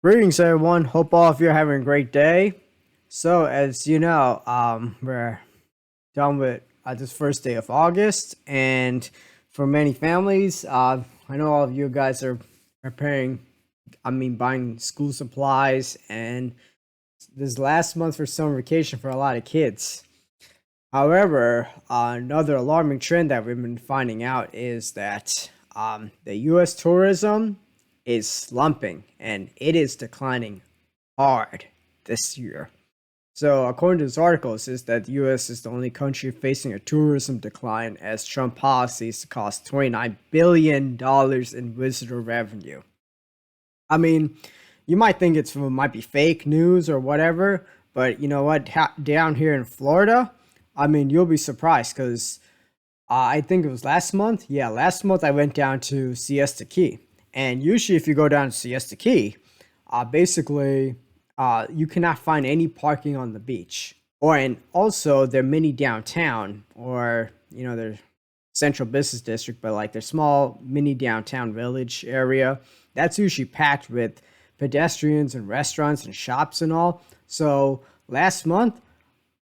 Greetings, everyone. Hope all of you are having a great day. So, as you know, we're done with this first day of August, and for many families, I know all of you guys are preparing. Buying school supplies, and this last month for summer vacation for a lot of kids. However, another alarming trend that we've been finding out is that the U.S. tourism is slumping and it is declining hard this year. So, according to this article, it says that the U.S. is the only country facing a tourism decline as Trump policies cost $29 billion in visitor revenue. I mean, you might think it might be fake news or whatever, but you know what? Down here in Florida, you'll be surprised because I think it was last month. Yeah, last month I went down to Siesta Key, and usually if you go down to Siesta Key, basically you cannot find any parking on the beach, and also their mini downtown, or their central business district, but like their small mini downtown village area, that's usually packed with pedestrians and restaurants and shops and all. So last month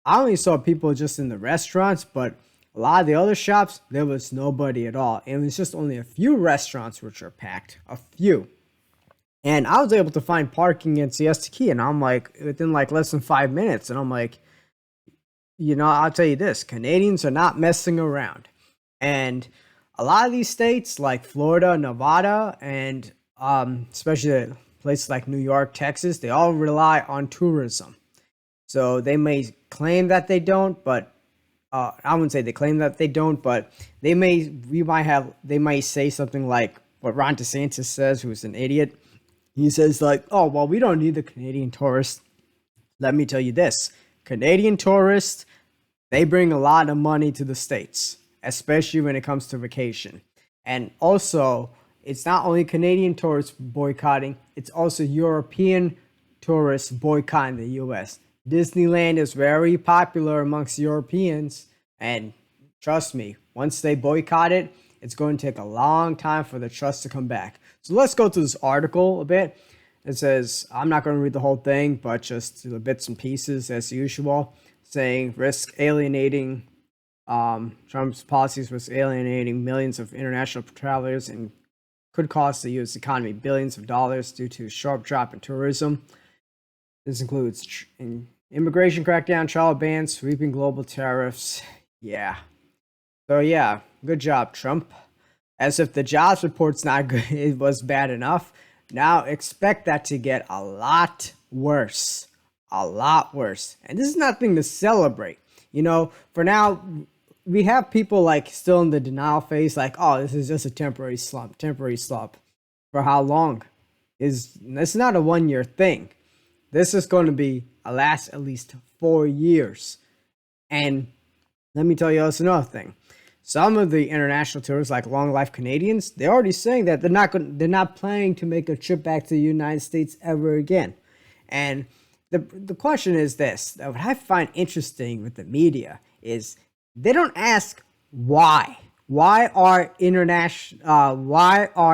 I only saw people just in the restaurants, but a lot of the other shops, there was nobody at all. And it was just only a few restaurants which are packed, a few. And I was able to find parking in Siesta Key, and I'm like, within like less than 5 minutes. And I'm like, I'll tell you this, Canadians are not messing around. And a lot of these states like Florida, Nevada, and especially places like New York, Texas, they all rely on tourism. So they may claim that they don't, but I wouldn't say they claim that they don't, but they might say something like what Ron DeSantis says, who's an idiot. He says like, oh, well, we don't need the Canadian tourists. Let me tell you this, Canadian tourists, they bring a lot of money to the States, especially when it comes to vacation. And also, it's not only Canadian tourists boycotting, it's also European tourists boycotting the US. Disneyland is very popular amongst Europeans, and trust me, once they boycott it, it's going to take a long time for the trust to come back. So let's go to this article a bit. It says, I'm not going to read the whole thing, but just the bits and pieces as usual, saying risk alienating, Trump's policies risk alienating millions of international travelers and could cost the U.S. economy billions of dollars due to a sharp drop in tourism. This includes immigration crackdown, travel bans, sweeping global tariffs. Yeah. So yeah, good job, Trump. As if the jobs report's not good, it was bad enough. Now expect that to get a lot worse. A lot worse. And this is nothing to celebrate. For now, we have people like still in the denial phase, like, oh, this is just a temporary slump. For how long? It's not a 1 year thing. This is going to last at least 4 years. And let me tell you also another thing. Some of the international tourists, like long life Canadians, they're already saying that they're not planning to make a trip back to the United States ever again. And the question is this: that what I find interesting with the media is they don't ask why. Why are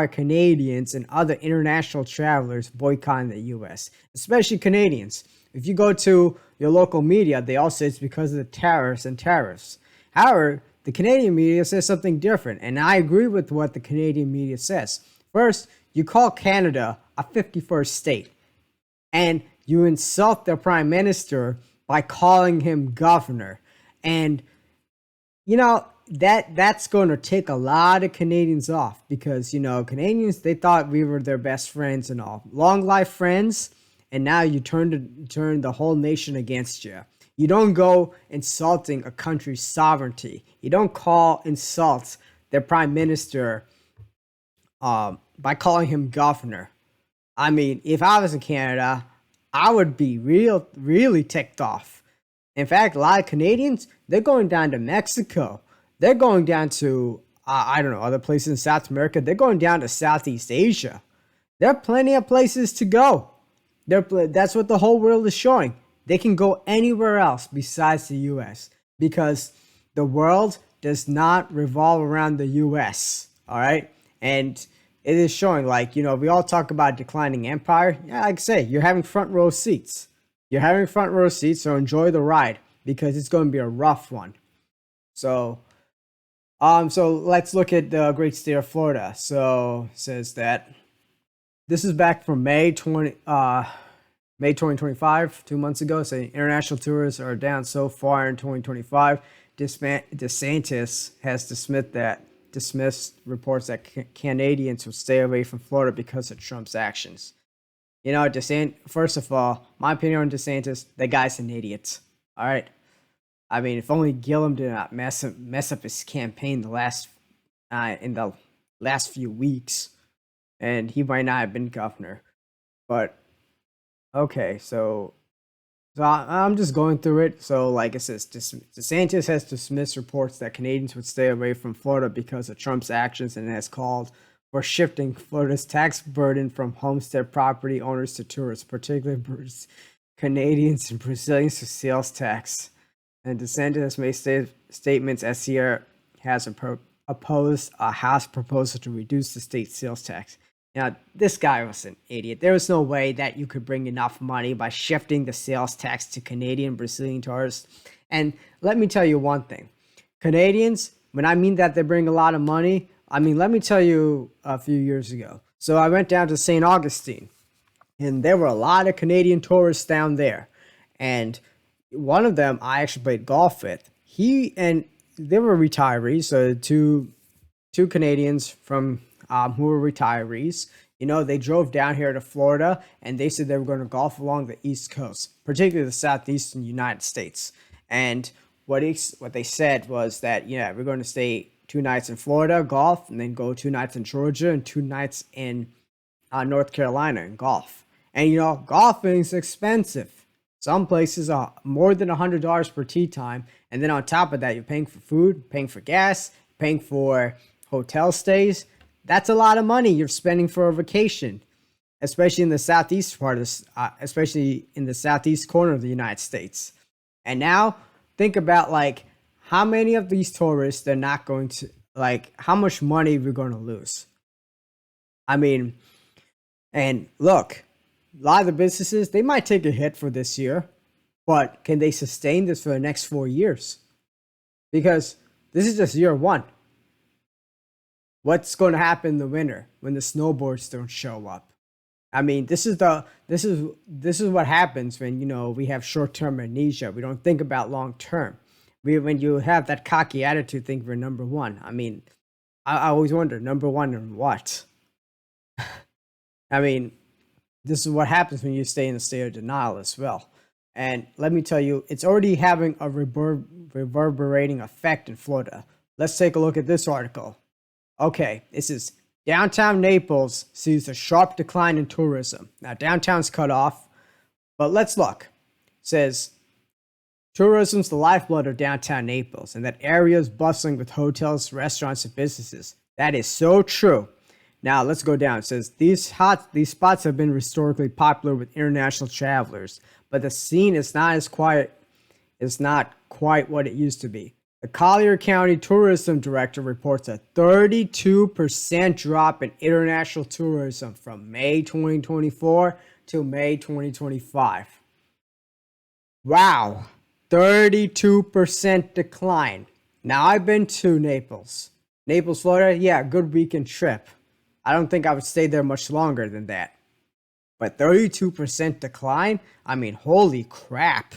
Canadians and other international travelers boycotting the U.S., especially Canadians? If you go to your local media, they all say it's because of the tariffs. However, the Canadian media says something different, and I agree with what the Canadian media says. First, you call Canada a 51st state, and you insult their prime minister by calling him governor. And, that's going to take a lot of Canadians off because, Canadians, they thought we were their best friends and all. Long life friends, and now you turn the whole nation against you. You don't go insulting a country's sovereignty. You don't insult their prime minister by calling him governor. If I was in Canada, I would be really ticked off. In fact, a lot of Canadians, they're going down to Mexico. They're going down to, other places in South America. They're going down to Southeast Asia. There are plenty of places to go. That's what the whole world is showing. They can go anywhere else besides the U.S. because the world does not revolve around the U.S. All right. And it is showing, like, we all talk about declining empire. Yeah, like I say, you're having front row seats. You're having front row seats, so enjoy the ride because it's going to be a rough one. So, so let's look at the great state of Florida. So it says that this is back from May 2025, 2 months ago, saying international tourists are down so far in 2025. DeSantis has dismissed reports that Canadians will stay away from Florida because of Trump's actions. First of all, my opinion on DeSantis, the guy's an idiot. All right. I mean, if only Gillum did not mess up his campaign in the last few weeks, and he might not have been governor. But okay, so I'm just going through it. So, like it says, DeSantis has dismissed reports that Canadians would stay away from Florida because of Trump's actions and has called for shifting Florida's tax burden from homestead property owners to tourists, particularly Canadians and Brazilians, to sales tax. And DeSantis has made statements as he has opposed a House proposal to reduce the state sales tax. Now, this guy was an idiot. There was no way that you could bring enough money by shifting the sales tax to Canadian, Brazilian tourists. And let me tell you one thing. Canadians, when I mean that they bring a lot of money, I mean, let me tell you a few years ago. So I went down to St. Augustine, and there were a lot of Canadian tourists down there. And one of them I actually played golf with. They were retirees, so two Canadians from who were retirees. They drove down here to Florida, and they said they were going to golf along the East Coast, particularly the southeastern United States. And what they said was that, we're going to stay 2 nights in Florida, golf, and then go 2 nights in Georgia and 2 nights in North Carolina and golf. And, golfing is expensive. Some places are more than $100 per tee time. And then on top of that, you're paying for food, paying for gas, paying for hotel stays. That's a lot of money you're spending for a vacation, especially in the southeast especially in the southeast corner of the United States. And now think about how many of these tourists they're not going to how much money we're going to lose. I mean, and look, a lot of the businesses, they might take a hit for this year, but can they sustain this for the next 4 years? Because this is just year one. What's going to happen in the winter when the snowboards don't show up? I mean, this is what happens when we have short-term amnesia. We don't think about long-term. When you have that cocky attitude, think we're number one. I mean, I always wonder, number one in what? I mean, this is what happens when you stay in a state of denial as well. And let me tell you, it's already having a reverberating effect in Florida. Let's take a look at this article. Okay, this is downtown Naples sees a sharp decline in tourism. Now, downtown's cut off, but let's look. It says, tourism's the lifeblood of downtown Naples, and that area is bustling with hotels, restaurants, and businesses. That is so true. Now, let's go down. It says, these spots have been historically popular with international travelers, but the scene is not quite what it used to be. The Collier County Tourism Director reports a 32% drop in international tourism from May 2024 to May 2025. Wow, 32% decline. Now, I've been to Naples, Florida. Yeah, good weekend trip. I don't think I would stay there much longer than that. But 32% decline? I mean, holy crap.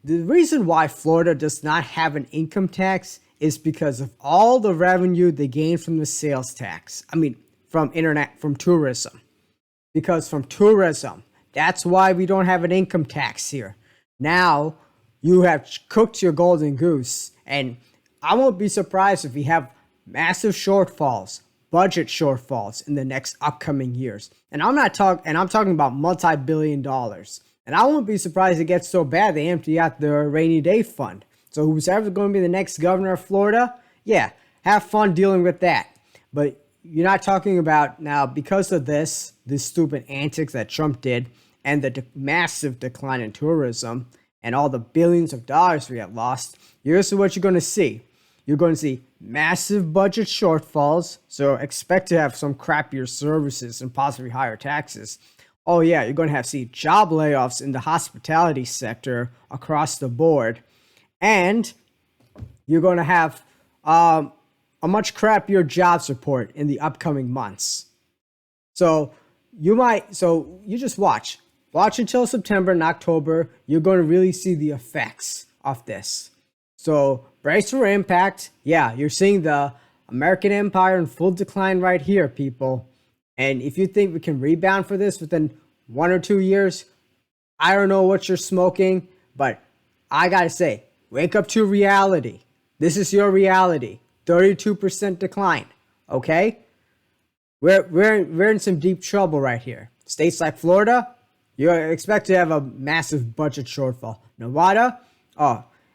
The reason why Florida does not have an income tax is because of all the revenue they gain from the sales tax. I mean, from tourism. Because from tourism, that's why we don't have an income tax here. Now, you have cooked your golden goose, and I won't be surprised if we have massive shortfalls, budget shortfalls in the next upcoming years. And I'm talking about multi-billion dollars. And I won't be surprised it gets so bad they empty out their rainy day fund. So who's ever going to be the next governor of Florida, yeah, have fun dealing with that. But you're not talking about now, because of this stupid antics that Trump did and the massive decline in tourism and all the billions of dollars we have lost, here's what you're going to see. You're going to see massive budget shortfalls, so expect to have some crappier services and possibly higher taxes. Oh yeah, you're going to have see job layoffs in the hospitality sector across the board, and you're going to have a much crappier jobs report in the upcoming months. So you just watch. Watch until September and October. You're going to really see the effects of this. So brace for impact. Yeah, you're seeing the American empire in full decline right here, people. And if you think we can rebound for this within 1 or 2 years, I don't know what you're smoking, but I gotta say, wake up to reality. This is your reality. 32% decline. Okay? We're in some deep trouble right here. States like Florida, you expect to have a massive budget shortfall. Nevada,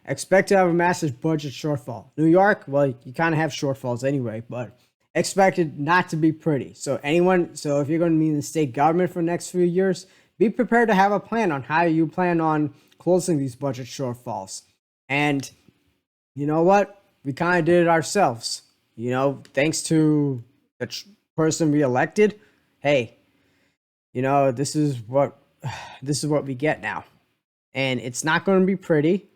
expect to have a massive budget shortfall. New York, well, you kind of have shortfalls anyway, but expect it not to be pretty. So if you're going to be in the state government for the next few years, be prepared to have a plan on how you plan on closing these budget shortfalls. And you know what? We kind of did it ourselves. Thanks to the person we elected. Hey, this is what we get now, and it's not going to be pretty,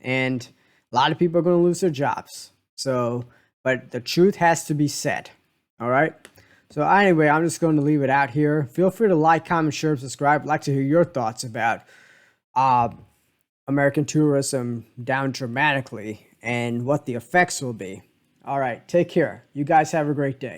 and a lot of people are going to lose their jobs. So, but the truth has to be said. All right. So anyway, I'm just going to leave it out here. Feel free to like, comment, share, subscribe. I'd like to hear your thoughts about American tourism down dramatically and what the effects will be. All right. Take care. You guys have a great day.